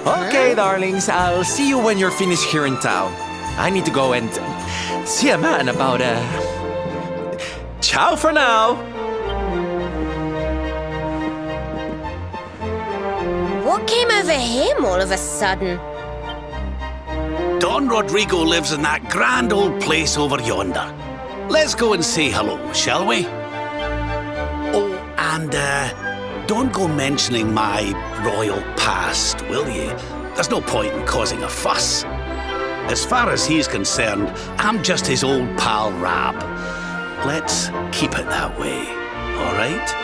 Okay, darlings, I'll see you when you're finished here in town. I need to go and see a man about Ciao for now! What came over him all of a sudden? Don Rodrigo lives in that grand old place over yonder. Let's go and say hello, shall we? Oh, and don't go mentioning my royal past, will you? There's no point in causing a fuss. As far as he's concerned, I'm just his old pal Rab. Let's keep it that way, all right?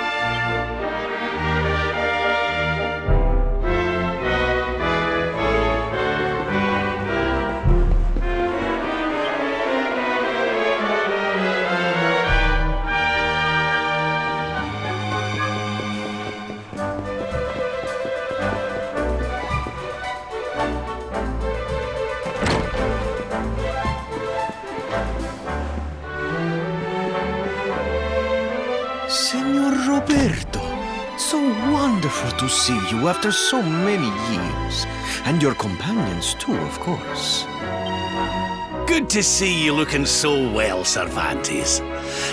Senor Roberto, so wonderful to see you after so many years. And your companions too, of course. Good to see you looking so well, Cervantes.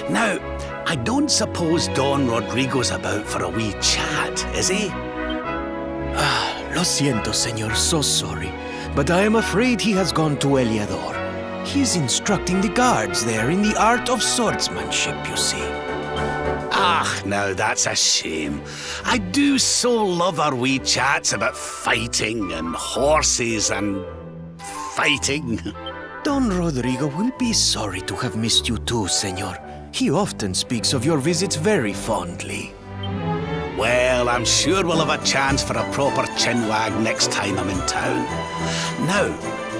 Now, I don't suppose Don Rodrigo's about for a wee chat, is he? Lo siento, senor, so sorry. But I am afraid he has gone to Eliador. He is instructing the guards there in the art of swordsmanship, you see. Ah, now that's a shame. I do so love our wee chats about fighting and horses and fighting. Don Rodrigo will be sorry to have missed you too, senor. He often speaks of your visits very fondly. Well, I'm sure we'll have a chance for a proper chinwag next time I'm in town. Now,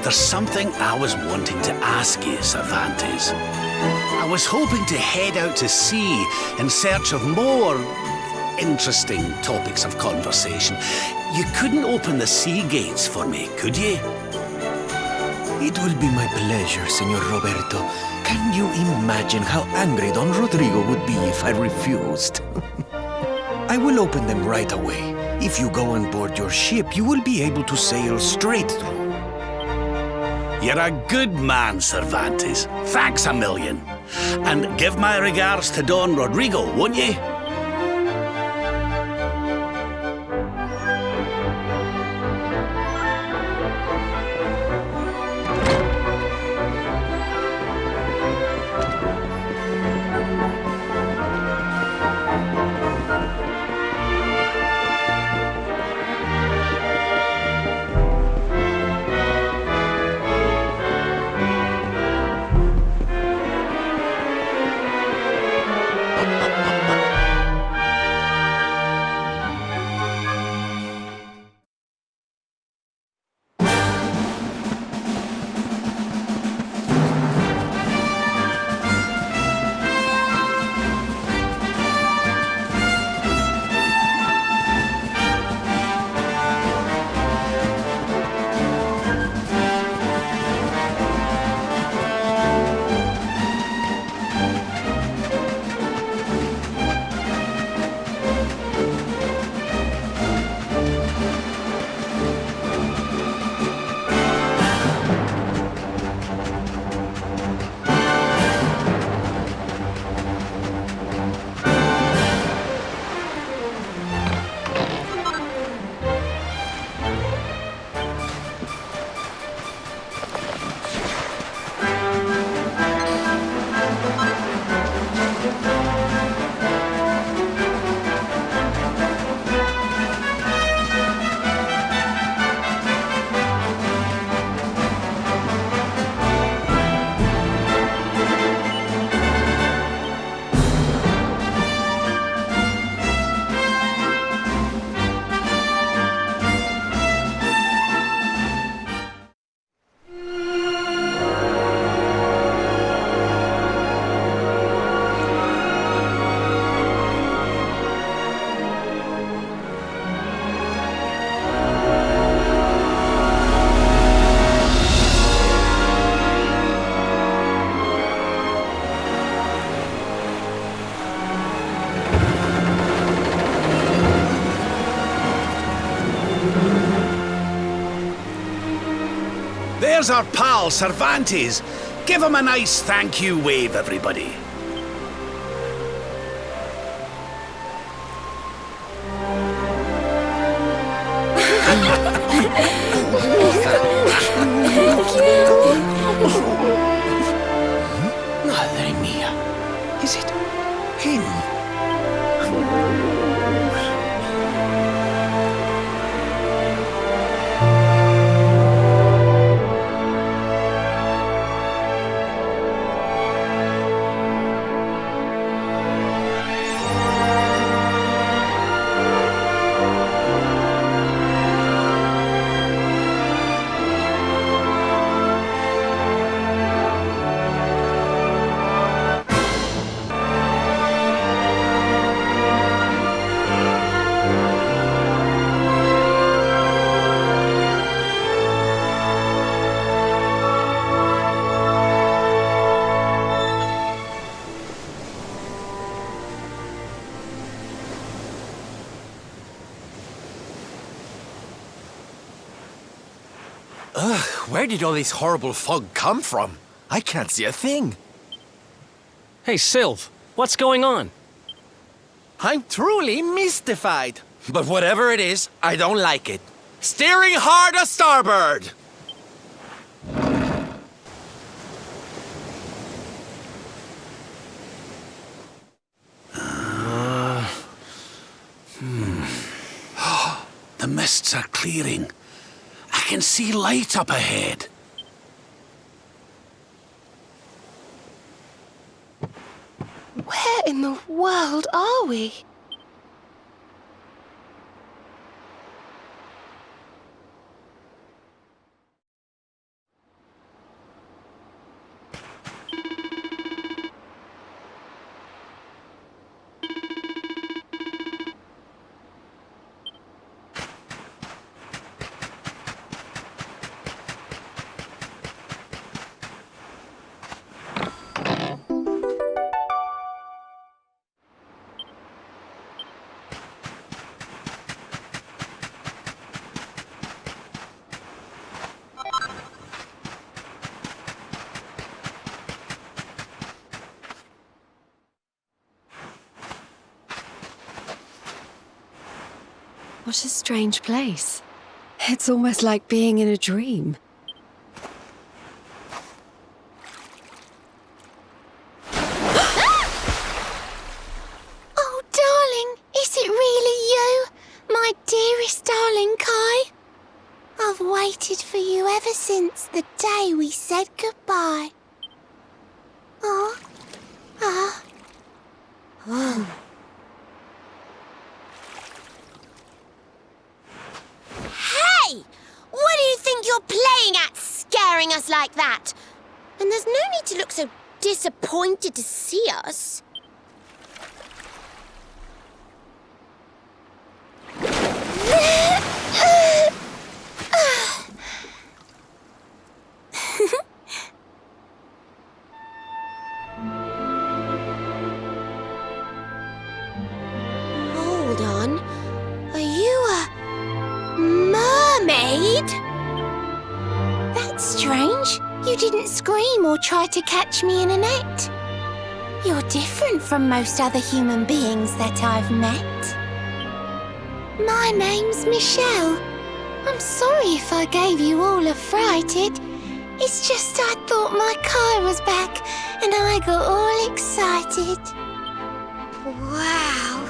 there's something I was wanting to ask you, Cervantes. I was hoping to head out to sea in search of more interesting topics of conversation. You couldn't open the sea gates for me, could you? It will be my pleasure, Senor Roberto. Can you imagine how angry Don Rodrigo would be if I refused? I will open them right away. If you go on board your ship, you will be able to sail straight through. You're a good man, Cervantes. Thanks a million. And give my regards to Don Rodrigo, won't you? There's our pal, Cervantes. Give him a nice thank you wave, everybody. Madre mia. Is it him? Where did all this horrible fog come from? I can't see a thing. Hey, Sylv, what's going on? I'm truly mystified. But whatever it is, I don't like it. Steering hard a starboard! The mists are clearing. I can see light up ahead. Where in the world are we? What a strange place. It's almost like being in a dream. Oh, darling, is it really you? My dearest darling Kai? I've waited for you ever since the day we said goodbye. Oh. Ah. Oh. Hey! What do you think you're playing at, scaring us like that? And there's no need to look so disappointed to see us. Hold on. Are you a mermaid? That's strange. You didn't scream or try to catch me in a net. You're different from most other human beings that I've met. My name's Michelle. I'm sorry if I gave you all a fright. It's just I thought my Kai was back and I got all excited. Wow,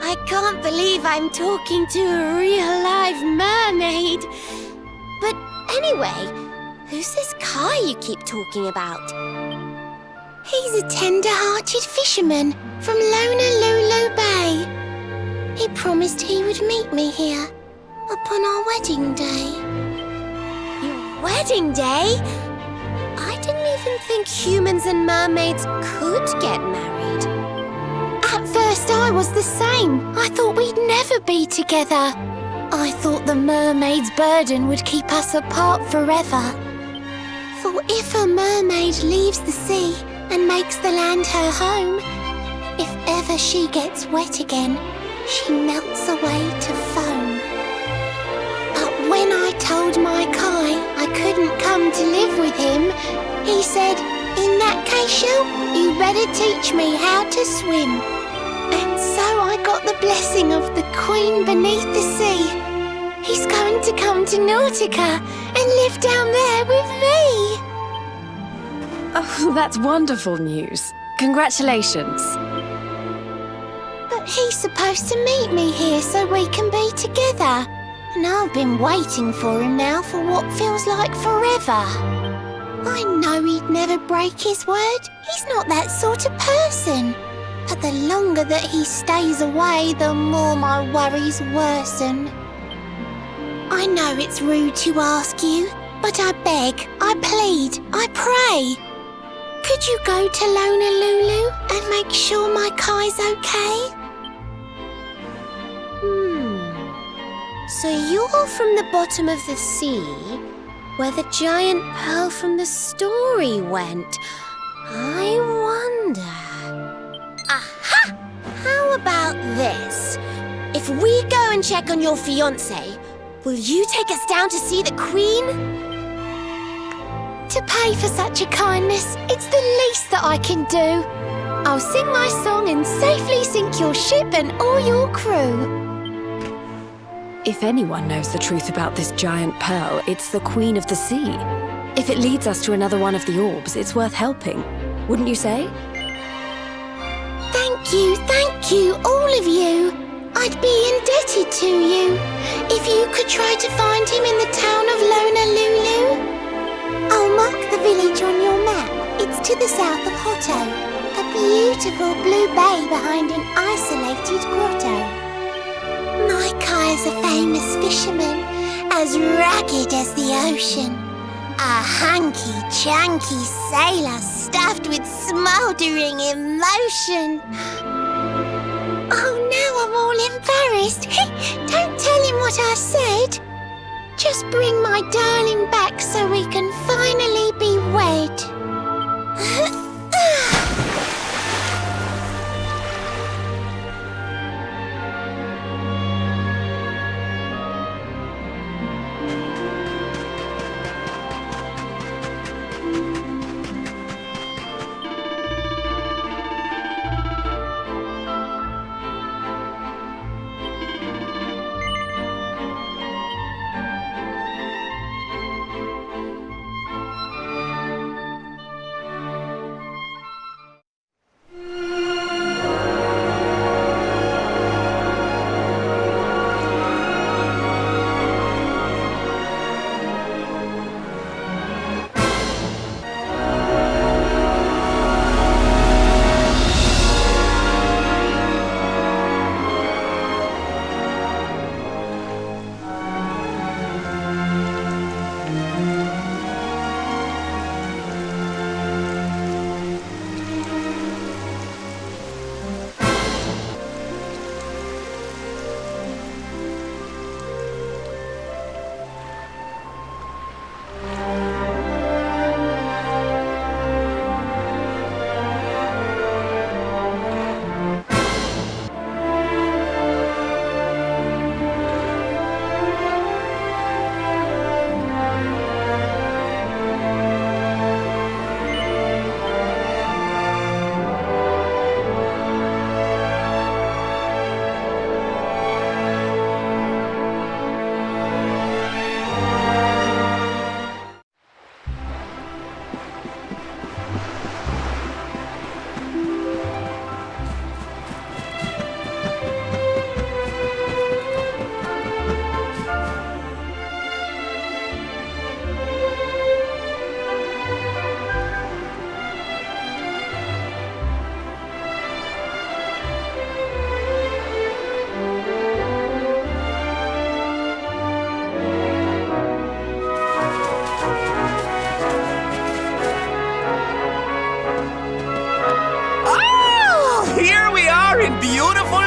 I can't believe I'm talking to a real live mermaid. But anyway, who's this Kai you keep talking about? He's a tender-hearted fisherman from Honolulu Bay. He promised he would meet me here upon our wedding day. Your wedding day? I didn't even think humans and mermaids could get married. At first I was the same. I thought we'd never be together. I thought the mermaid's burden would keep us apart forever. For if a mermaid leaves the sea and makes the land her home, if ever she gets wet again, she melts away to foam. But when I told my Kai I couldn't come to live with him, he said, "In that case, Shell, you better teach me how to swim." And so I got the blessing of the Queen beneath the sea. He's going to come to Nautica and live down there with me. Oh, that's wonderful news. Congratulations. But he's supposed to meet me here so we can be together. And I've been waiting for him now for what feels like forever. I know he'd never break his word. He's not that sort of person. But the longer that he stays away, the more my worries worsen. I know it's rude to ask you, but I beg, I plead, I pray. Could you go to Lulu and make sure my Kai's okay? So you're from the bottom of the sea, where the giant pearl from the story went. I wonder... Aha! How about this? If we go and check on your fiancé, will you take us down to see the Queen? To pay for such a kindness, it's the least that I can do. I'll sing my song and safely sink your ship and all your crew. If anyone knows the truth about this giant pearl, it's the Queen of the Sea. If it leads us to another one of the orbs, it's worth helping. Wouldn't you say? Thank you, all of you. I'd be indebted to you. If you could try to find him in the town of Lulu. I'll mark the village on your map. It's to the south of Hotto, a beautiful blue bay behind an isolated grotto. My Kai's a famous fisherman, as rugged as the ocean. A hanky-chanky sailor stuffed with smouldering emotion. Oh, now I'm all embarrassed. Don't tell him what I said. Just bring my darling back so we can finally be wed.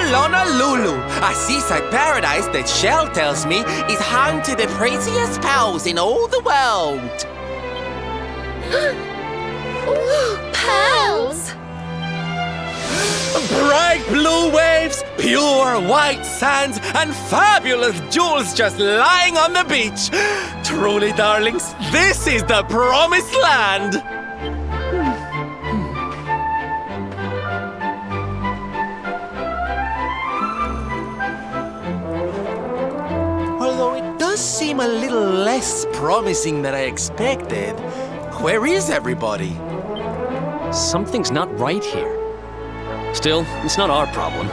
Honolulu, a seaside paradise that Shell tells me is home to the prettiest pearls in all the world. Pearls! Bright like blue waves, pure white sands, and fabulous jewels just lying on the beach. Truly, darlings, this is the promised land. Although it does seem a little less promising than I expected. Where is everybody? Something's not right here. Still, it's not our problem.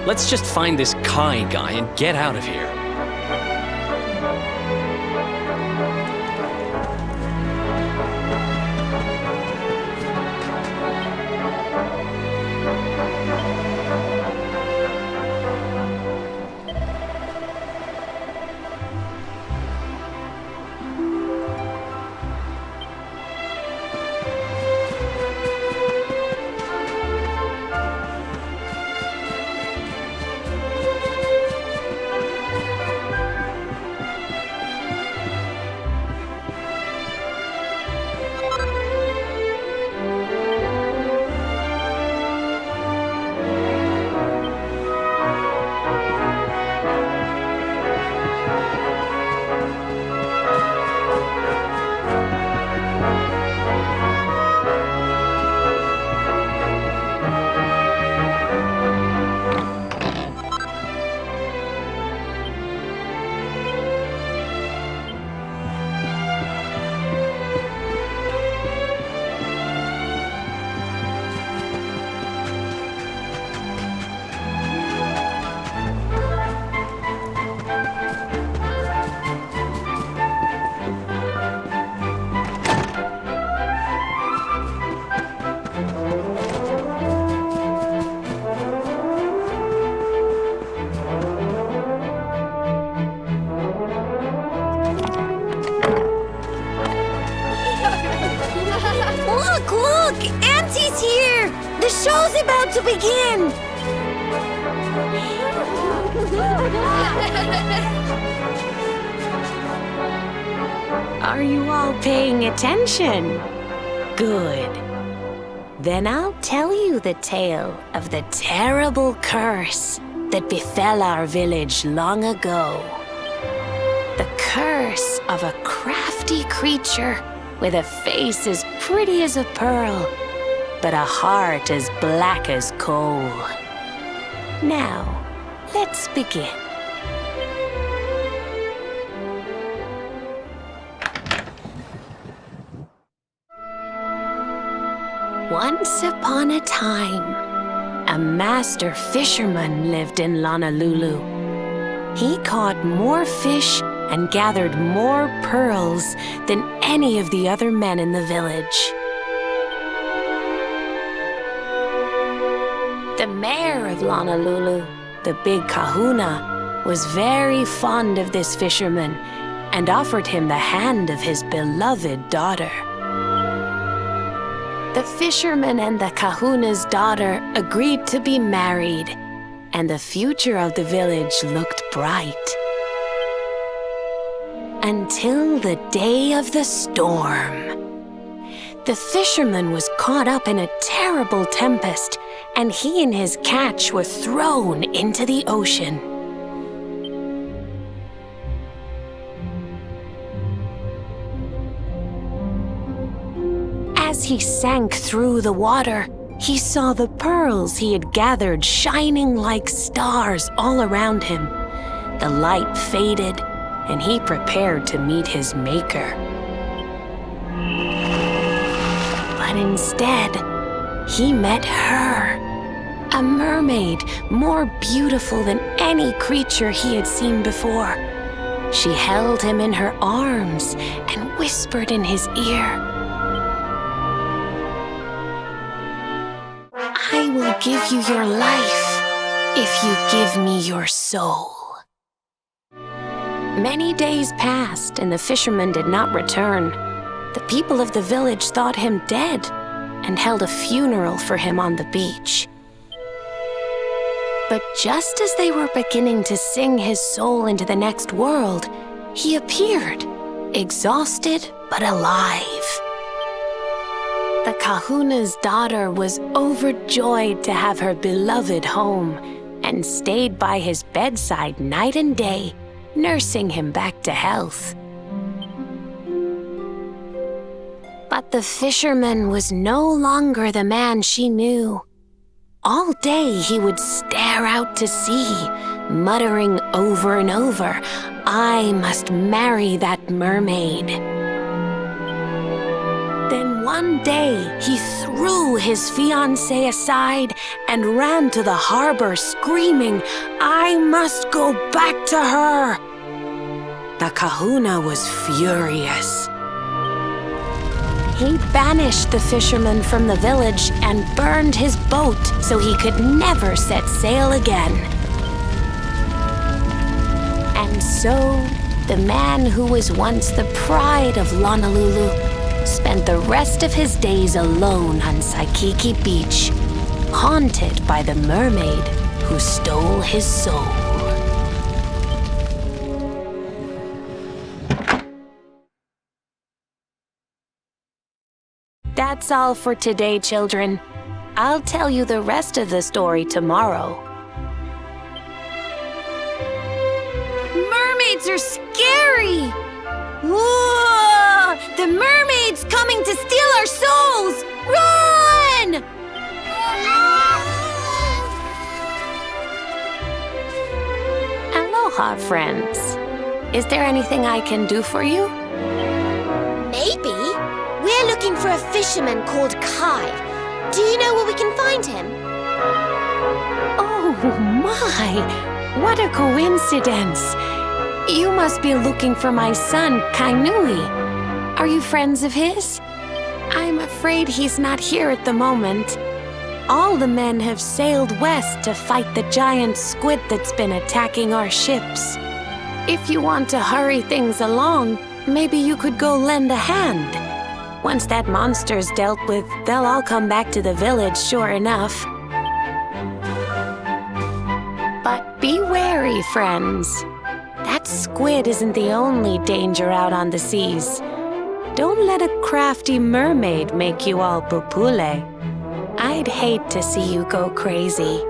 Let's just find this Kai guy and get out of here. Look! Auntie's here! The show's about to begin! Are you all paying attention? Good. Then I'll tell you the tale of the terrible curse that befell our village long ago. The curse of a crafty creature with a face as pretty as a pearl, but a heart as black as coal. Now, let's begin. Once upon a time, a master fisherman lived in Honolulu. He caught more fish and gathered more pearls than any of the other men in the village. The mayor of Honolulu, the big kahuna, was very fond of this fisherman and offered him the hand of his beloved daughter. The fisherman and the kahuna's daughter agreed to be married, and the future of the village looked bright. Until the day of the storm. The fisherman was caught up in a terrible tempest, and he and his catch were thrown into the ocean. As he sank through the water, he saw the pearls he had gathered shining like stars all around him. The light faded, and he prepared to meet his maker. But instead, he met her, a mermaid more beautiful than any creature he had seen before. She held him in her arms and whispered in his ear, "I will give you your life if you give me your soul." Many days passed, and the fisherman did not return. The people of the village thought him dead and held a funeral for him on the beach. But just as they were beginning to sing his soul into the next world, he appeared, exhausted but alive. The kahuna's daughter was overjoyed to have her beloved home and stayed by his bedside night and day, nursing him back to health. But the fisherman was no longer the man she knew. All day he would stare out to sea, muttering over and over, "I must marry that mermaid." Then one day he threw his fiancée aside and ran to the harbor screaming, "I must go back to her." The kahuna was furious. He banished the fisherman from the village and burned his boat so he could never set sail again. And so, the man who was once the pride of Honolulu spent the rest of his days alone on Saikiki Beach, haunted by the mermaid who stole his soul. That's all for today, children. I'll tell you the rest of the story tomorrow. Mermaids are scary! Whoa! The mermaid's coming to steal our souls! Run! Aloha, friends. Is there anything I can do for you? Maybe. We're looking for a fisherman called Kai. Do you know where we can find him? Oh my! What a coincidence! You must be looking for my son, Kainui. Are you friends of his? I'm afraid he's not here at the moment. All the men have sailed west to fight the giant squid that's been attacking our ships. If you want to hurry things along, maybe you could go lend a hand. Once that monster's dealt with, they'll all come back to the village, sure enough. But be wary, friends. That squid isn't the only danger out on the seas. Don't let a crafty mermaid make you all pupule. I'd hate to see you go crazy.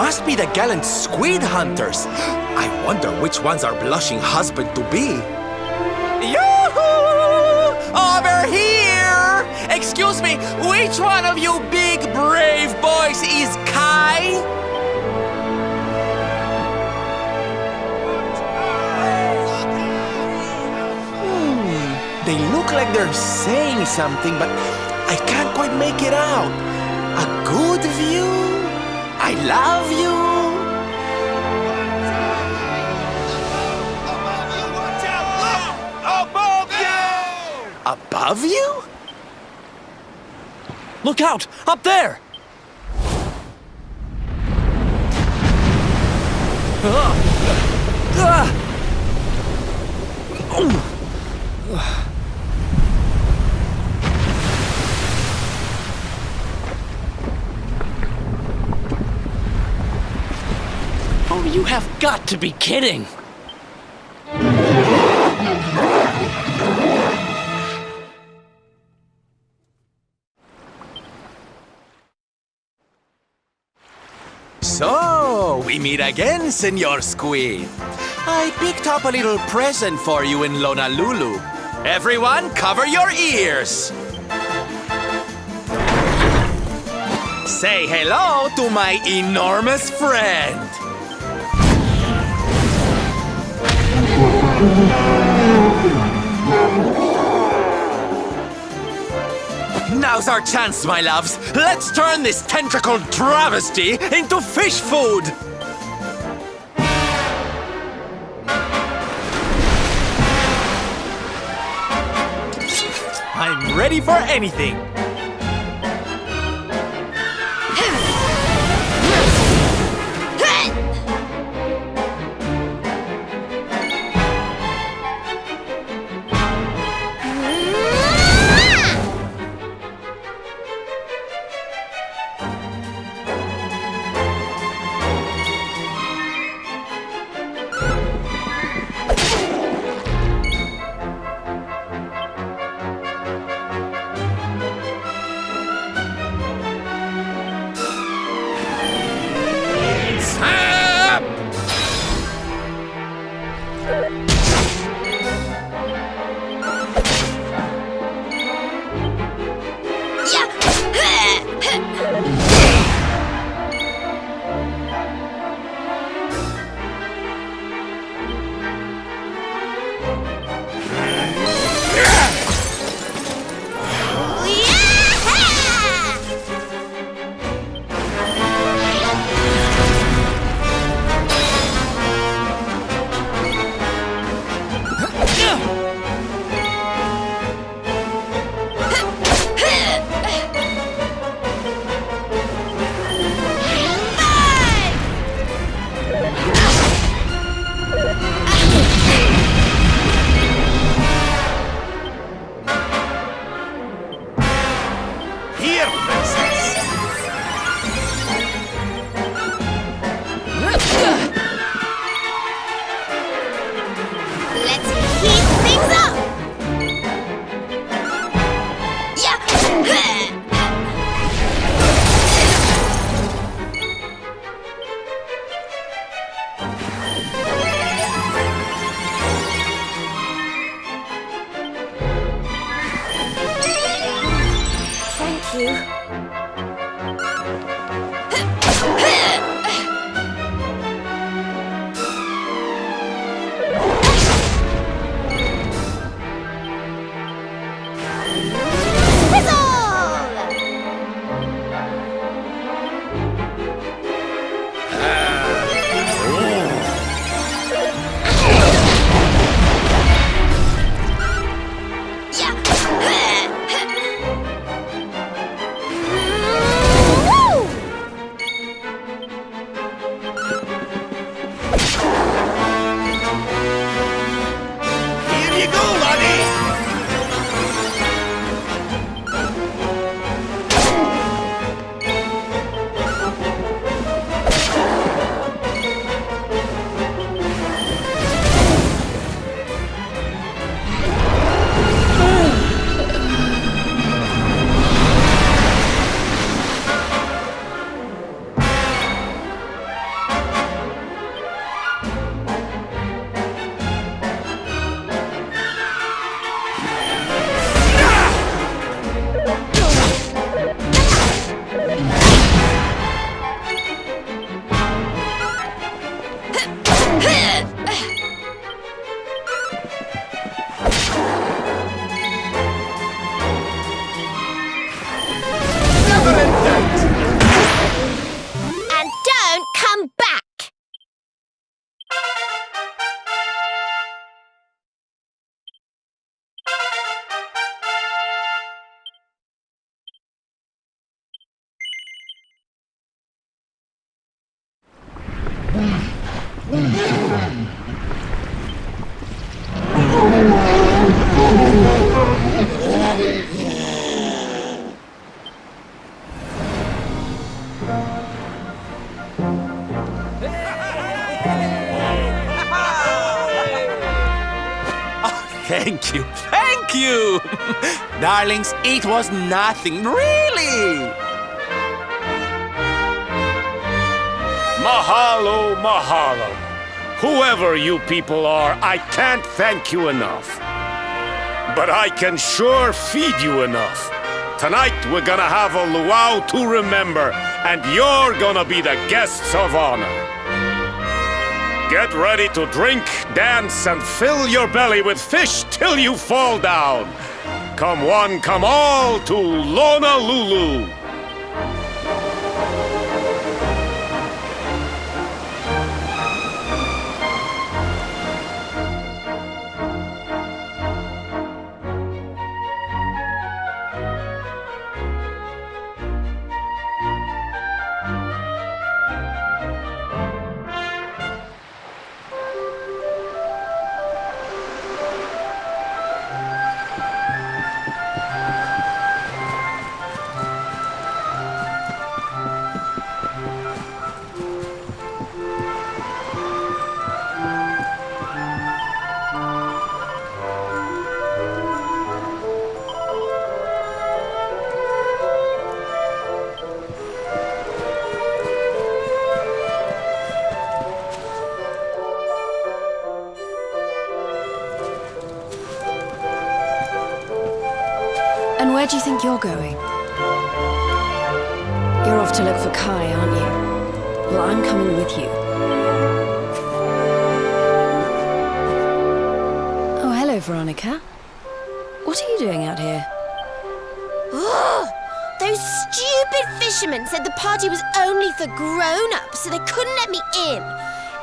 must be the gallant squid hunters. I wonder which ones are blushing husband-to-be. Yoo-hoo! Over here! Excuse me, which one of you big brave boys is Kai? They look like they're saying something, but I can't quite make it out. A good view? I love you? Above you? Look out! Up there! Oh, you have got to be kidding! So, we meet again, Senor Squid. I picked up a little present for you in Honolulu. Everyone, cover your ears. Say hello to my enormous friend. Now's our chance, my loves. Let's turn this tentacled travesty into fish food. I'm ready for anything. Thank you, thank you! Darlings, it was nothing, really! Mahalo, mahalo. Whoever you people are, I can't thank you enough. But I can sure feed you enough. Tonight we're gonna have a luau to remember, and you're gonna be the guests of honor. Get ready to drink, dance, and fill your belly with fish till you fall down. Come one, come all to Honolulu. And where do you think you're going? You're off to look for Kai, aren't you? Well, I'm coming with you. Oh, hello, Veronica. What are you doing out here? Ugh! Those stupid fishermen said the party was only for grown-ups, so they couldn't let me in.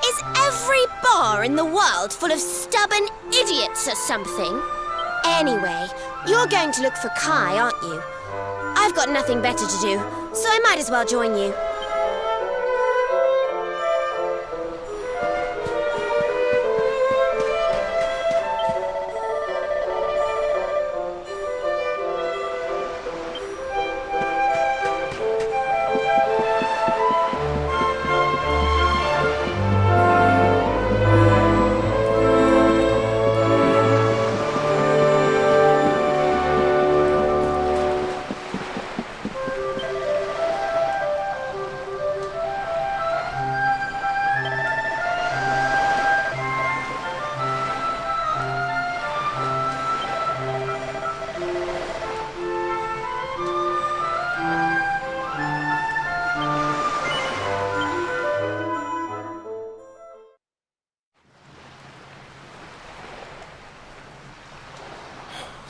Is every bar in the world full of stubborn idiots or something? Anyway, you're going to look for Kai, aren't you? I've got nothing better to do, so I might as well join you.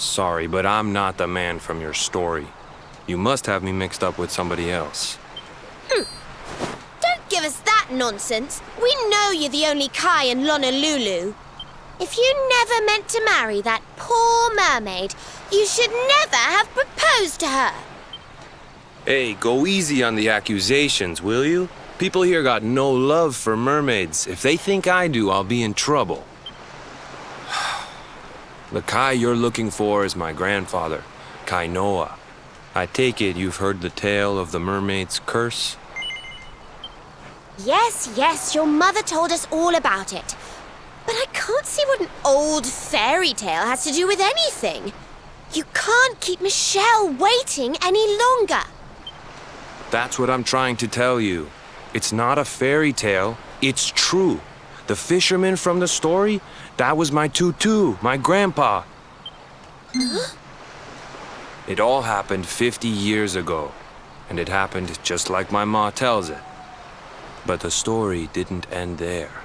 Sorry, but I'm not the man from your story. You must have me mixed up with somebody else. Don't give us that nonsense. We know you're the only Kai in Honolulu. If you never meant to marry that poor mermaid, you should never have proposed to her. Hey, go easy on the accusations, will you? People here got no love for mermaids. If they think I do, I'll be in trouble. The Kai you're looking for is my grandfather, Kainoa. I take it you've heard the tale of the mermaid's curse? Yes, your mother told us all about it. But I can't see what an old fairy tale has to do with anything. You can't keep Michelle waiting any longer. That's what I'm trying to tell you. It's not a fairy tale, it's true. The fisherman from the story, that was my tutu, my grandpa. Huh? It all happened 50 years ago, and it happened just like my ma tells it. But the story didn't end there.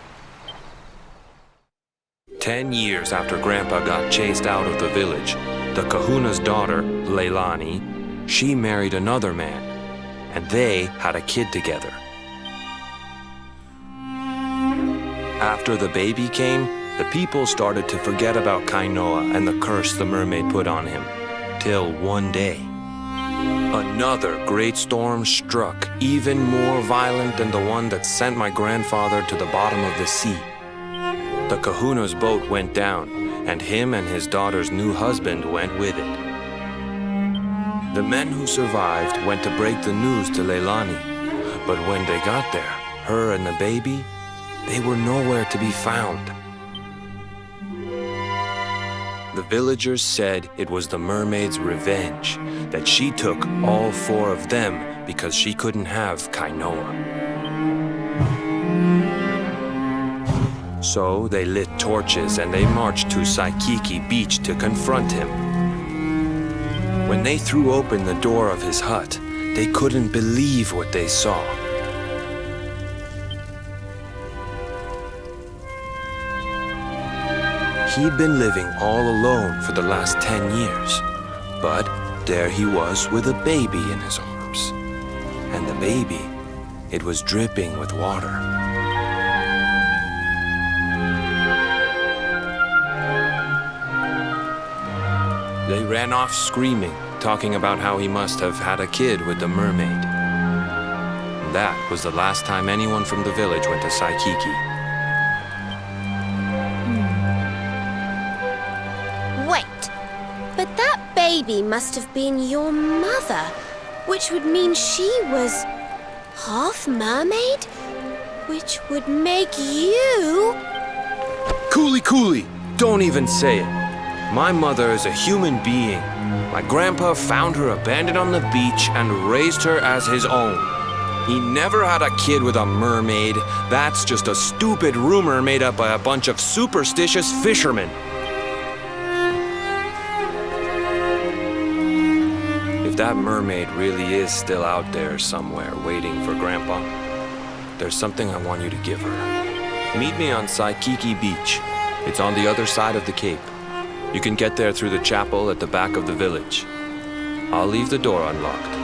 10 years after Grandpa got chased out of the village, the kahuna's daughter, Leilani, she married another man, and they had a kid together. After the baby came, the people started to forget about Kainoa and the curse the mermaid put on him. Till one day, another great storm struck, even more violent than the one that sent my grandfather to the bottom of the sea. The kahuna's boat went down, and him and his daughter's new husband went with it. The men who survived went to break the news to Leilani, but when they got there, her and the baby, they were nowhere to be found. The villagers said it was the mermaid's revenge, that she took all 4 of them because she couldn't have Kainoa. So they lit torches and they marched to Saikiki Beach to confront him. When they threw open the door of his hut, they couldn't believe what they saw. He'd been living all alone for the last 10 years, but there he was with a baby in his arms. And the baby, it was dripping with water. They ran off screaming, talking about how he must have had a kid with the mermaid. And that was the last time anyone from the village went to Saikiki. Wait, but that baby must have been your mother, which would mean she was half mermaid, which would make you... Cooley, don't even say it. My mother is a human being. My grandpa found her abandoned on the beach and raised her as his own. He never had a kid with a mermaid. That's just a stupid rumor made up by a bunch of superstitious fishermen. If that mermaid really is still out there somewhere waiting for Grandpa, there's something I want you to give her. Meet me on Saikiki Beach. It's on the other side of the cape. You can get there through the chapel at the back of the village. I'll leave the door unlocked.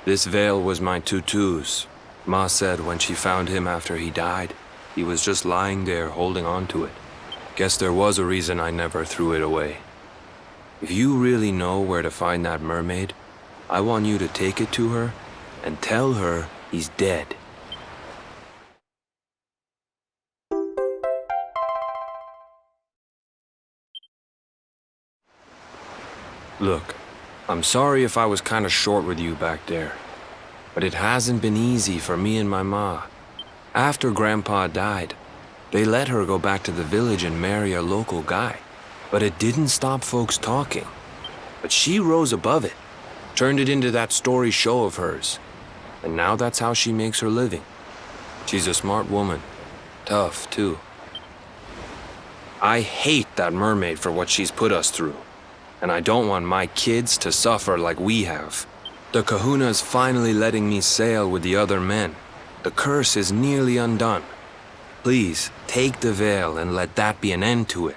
This veil was my tutu's. Ma said when she found him after he died, he was just lying there holding on to it. Guess there was a reason I never threw it away. If you really know where to find that mermaid, I want you to take it to her and tell her he's dead. Look, I'm sorry if I was kinda short with you back there, but it hasn't been easy for me and my ma. After Grandpa died, they let her go back to the village and marry a local guy, but it didn't stop folks talking. But she rose above it, turned it into that story show of hers, and now that's how she makes her living. She's a smart woman, tough too. I hate that mermaid for what she's put us through. And I don't want my kids to suffer like we have. The kahuna's finally letting me sail with the other men. The curse is nearly undone. Please, take the veil and let that be an end to it.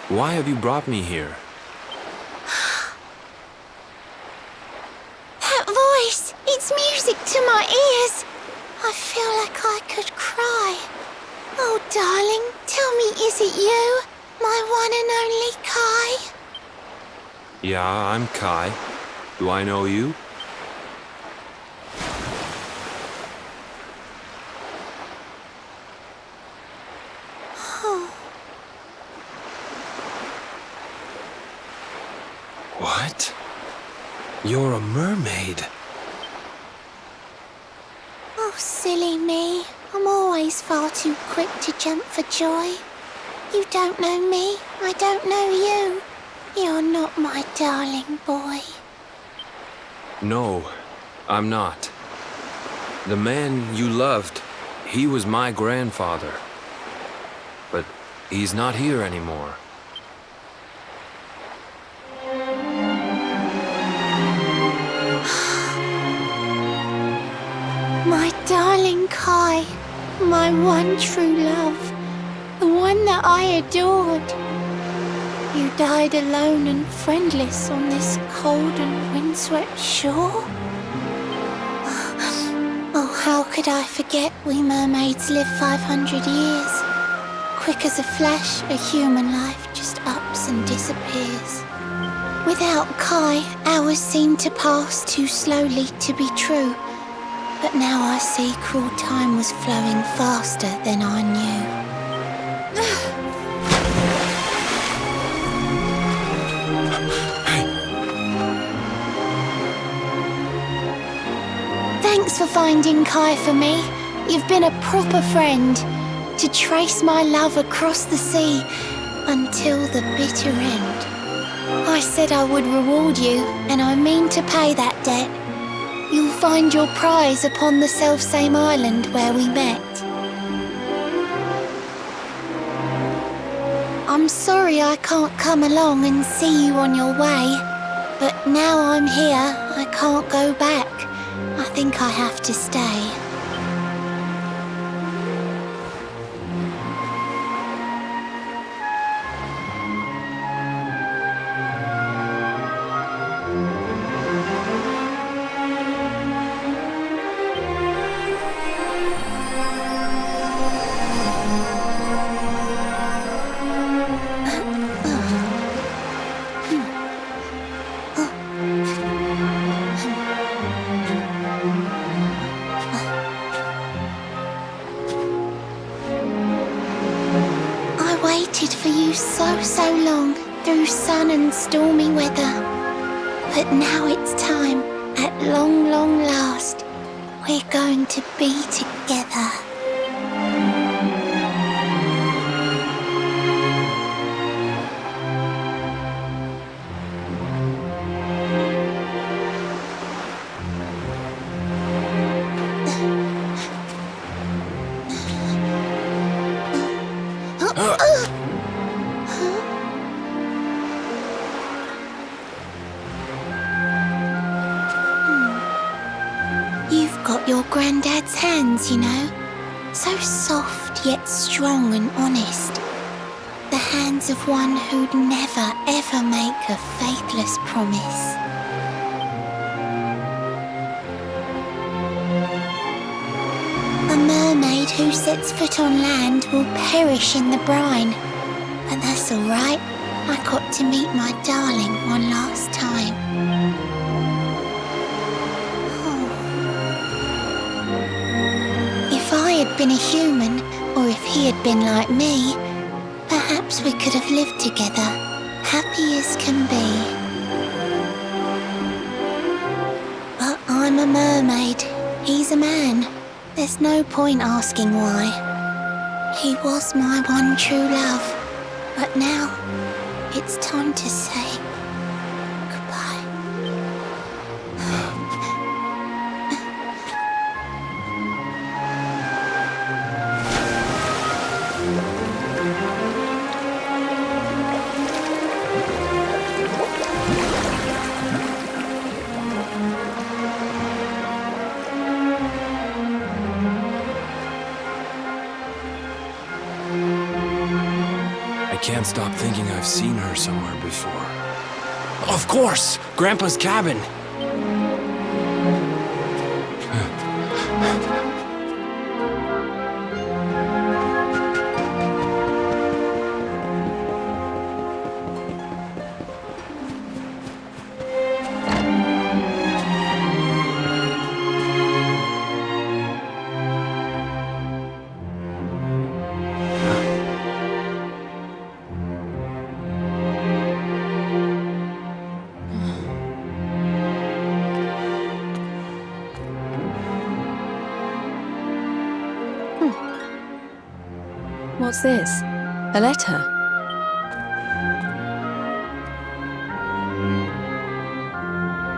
Why have you brought me here? That voice! It's music to my ears! I feel like I could cry. Oh, darling, tell me, is it you? My one and only Kai? Yeah, I'm Kai. Do I know you? What? You're a mermaid. Oh, silly me. I'm always far too quick to jump for joy. You don't know me, I don't know you. You're not my darling boy. No, I'm not. The man you loved, he was my grandfather. But he's not here anymore. My darling Kai, my one true love, the one that I adored. You died alone and friendless on this cold and windswept shore. Oh, how could I forget we mermaids live 500 years? Quick as a flash, a human life just ups and disappears. Without Kai, hours seem to pass too slowly to be true. But now I see cruel time was flowing faster than I knew. Thanks for finding Kai for me. You've been a proper friend. To trace my love across the sea until the bitter end. I said I would reward you, and I mean to pay that debt. You'll find your prize upon the selfsame island where we met. I'm sorry I can't come along and see you on your way, but now I'm here, I can't go back. I think I have to stay. For you so long through sun and stormy weather. But now it's time, at long last, we're going to be together. Grandad's hands, you know. So soft yet strong and honest. The hands of one who'd never ever make a faithless promise. A mermaid who sets foot on land will perish in the brine. But that's all right. I got to meet my darling one last time. Oh. If I had been a human, or if he had been like me, perhaps we could have lived together, happy as can be. But I'm a mermaid. He's a man. There's no point asking why. He was my one true love. But now, it's time to say goodbye. I can't stop thinking I've seen her somewhere before. Of course! Grandpa's cabin! What's this? A letter?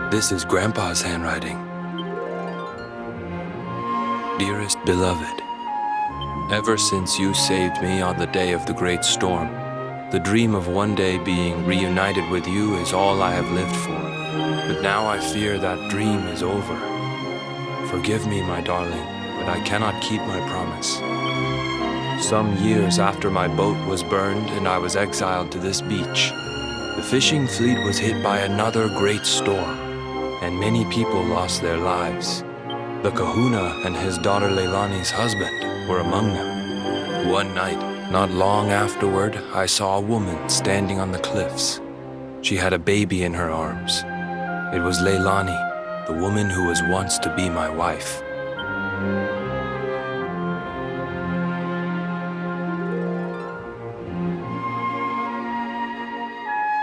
This is Grandpa's handwriting. Dearest beloved, ever since you saved me on the day of the great storm, the dream of one day being reunited with you is all I have lived for. But now I fear that dream is over. Forgive me, my darling, but I cannot keep my promise. Some years after my boat was burned and I was exiled to this beach, the fishing fleet was hit by another great storm, and many people lost their lives. The kahuna and his daughter Leilani's husband were among them. One night, not long afterward, I saw a woman standing on the cliffs. She had a baby in her arms. It was Leilani, the woman who was once to be my wife.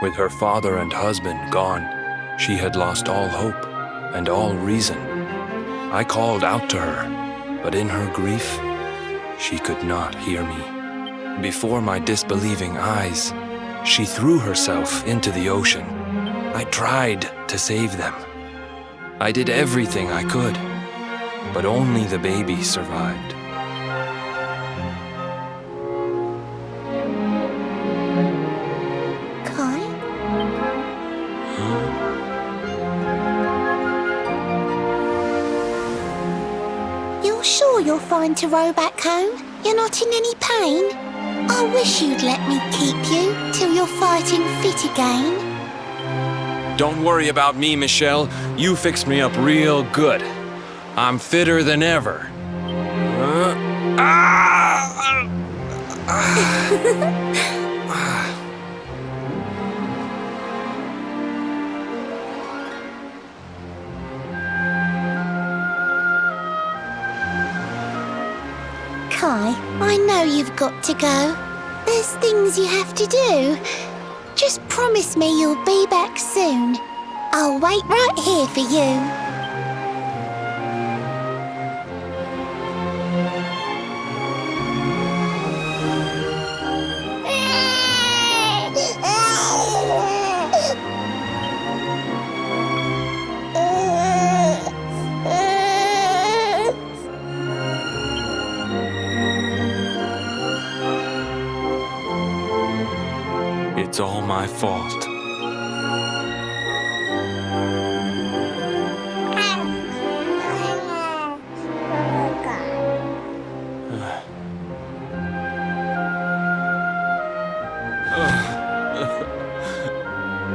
With her father and husband gone, she had lost all hope and all reason. I called out to her, but in her grief, she could not hear me. Before my disbelieving eyes, she threw herself into the ocean. I tried to save them. I did everything I could, but only the baby survived. Sure you're fine to row back home? You're not in any pain? I wish you'd let me keep you till you're fighting fit again. Don't worry about me, Michelle. You fixed me up real good. I'm fitter than ever. Kai, I know you've got to go. There's things you have to do. Just promise me you'll be back soon. I'll wait right here for you. It's all my fault.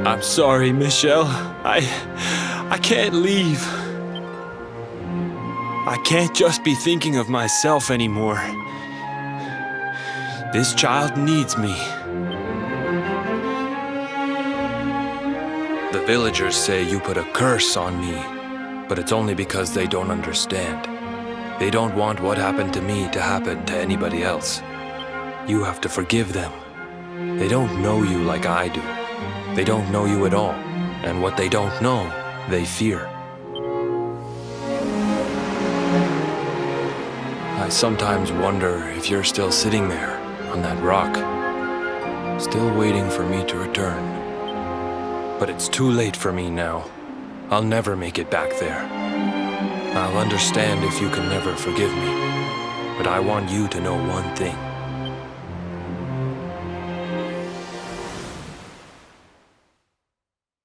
I'm sorry, Michelle. I can't leave. I can't just be thinking of myself anymore. This child needs me. The villagers say you put a curse on me, but it's only because they don't understand. They don't want what happened to me to happen to anybody else. You have to forgive them. They don't know you like I do. They don't know you at all, and what they don't know, they fear. I sometimes wonder if you're still sitting there on that rock, still waiting for me to return. But it's too late for me now. I'll never make it back there. I'll understand if you can never forgive me, but I want you to know one thing.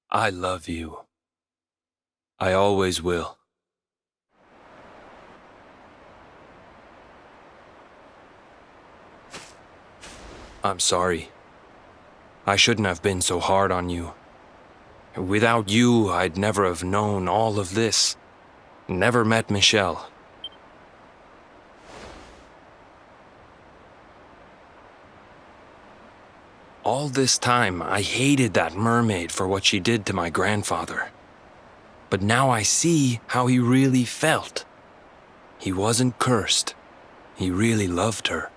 I love you. I always will. I'm sorry. I shouldn't have been so hard on you. Without you, I'd never have known all of this. Never met Michelle. All this time, I hated that mermaid for what she did to my grandfather. But now I see how he really felt. He wasn't cursed. He really loved her.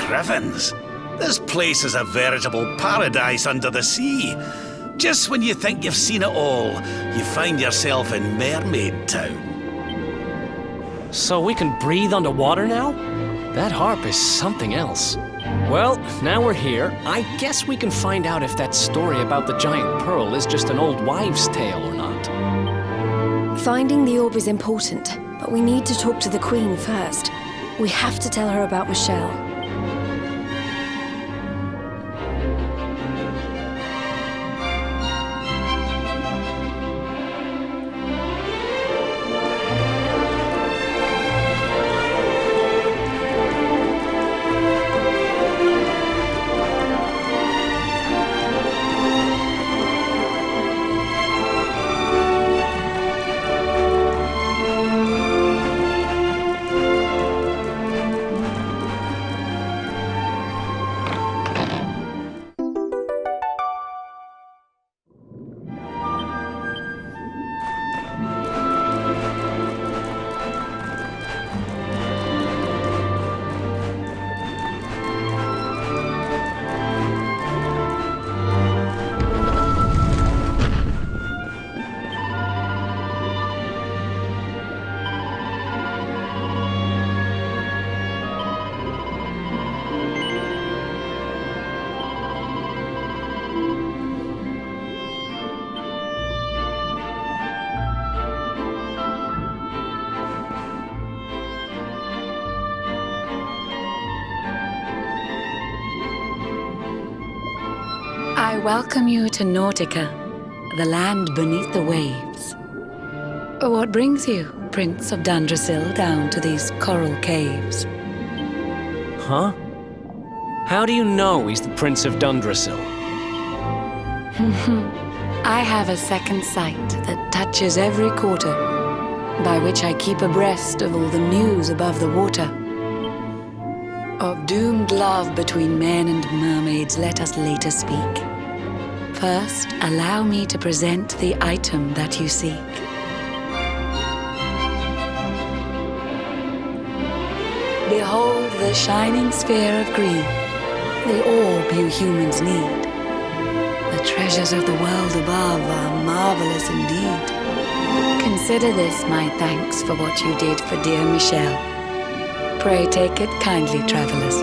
Griffins, this place is a veritable paradise under the sea. Just when you think you've seen it all, you find yourself in Mermaid Town. So we can breathe underwater now? That harp is something else. Well, now we're here. I guess we can find out if that story about the giant pearl is just an old wives' tale or not. Finding the orb is important, but we need to talk to the Queen first. We have to tell her about Michelle. I welcome you to Nautica, the land beneath the waves. What brings you, Prince of Dundrasil, down to these coral caves? Huh? How do you know he's the Prince of Dundrasil? I have a second sight that touches every quarter, by which I keep abreast of all the news above the water. Of doomed love between men and mermaids, let us later speak. First, allow me to present the item that you seek. Behold the shining sphere of green, the orb you humans need. The treasures of the world above are marvelous indeed. Consider this my thanks for what you did for dear Michelle. Pray take it kindly, travelers,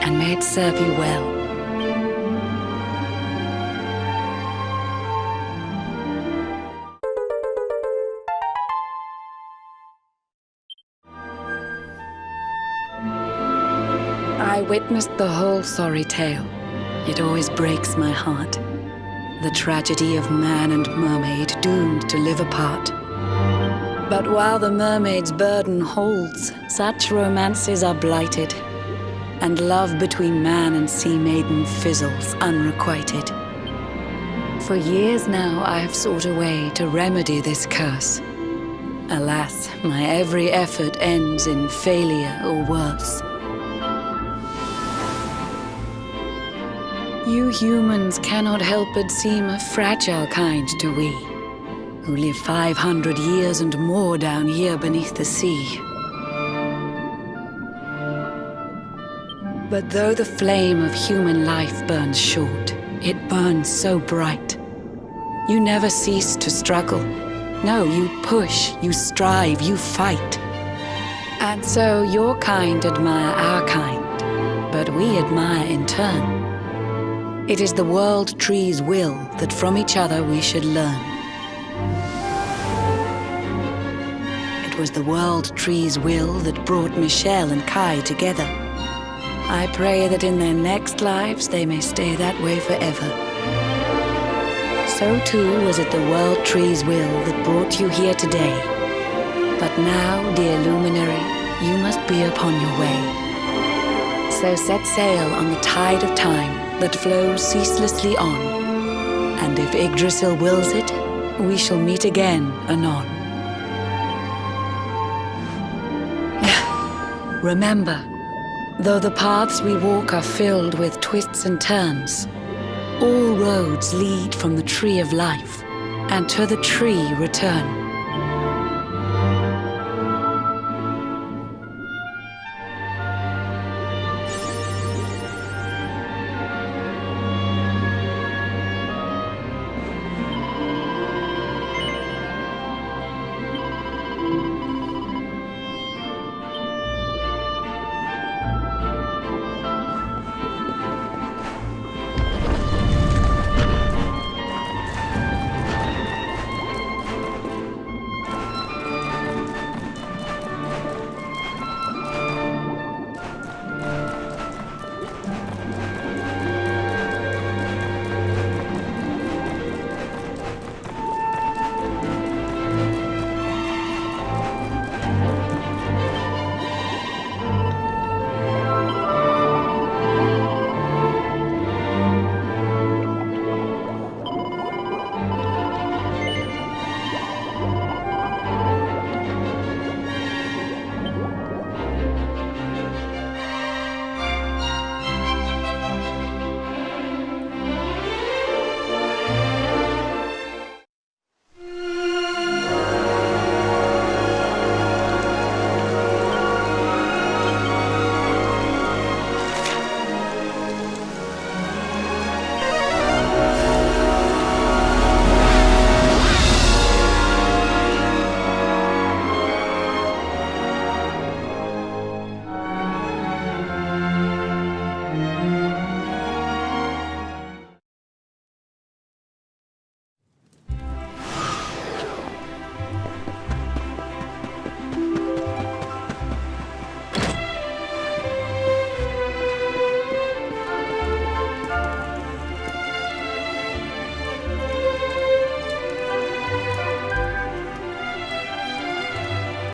and may it serve you well. I witnessed the whole sorry tale. It always breaks my heart. The tragedy of man and mermaid doomed to live apart. But while the mermaid's burden holds, such romances are blighted, and love between man and sea maiden fizzles unrequited. For years now I have sought a way to remedy this curse. Alas, my every effort ends in failure or worse. You humans cannot help but seem a fragile kind to we, who live 500 years and more down here beneath the sea. But though the flame of human life burns short, it burns so bright. You never cease to struggle. No, you push, you strive, you fight. And so your kind admire our kind, but we admire in turn. It is the world tree's will that from each other we should learn. It was the world tree's will that brought Michelle and Kai together. I pray that in their next lives they may stay that way forever. So too was it the world tree's will that brought you here today. But now, dear luminary, you must be upon your way. So set sail on the tide of time that flows ceaselessly on. And if Yggdrasil wills it, we shall meet again anon. Remember, though the paths we walk are filled with twists and turns, all roads lead from the tree of life, and to the tree return.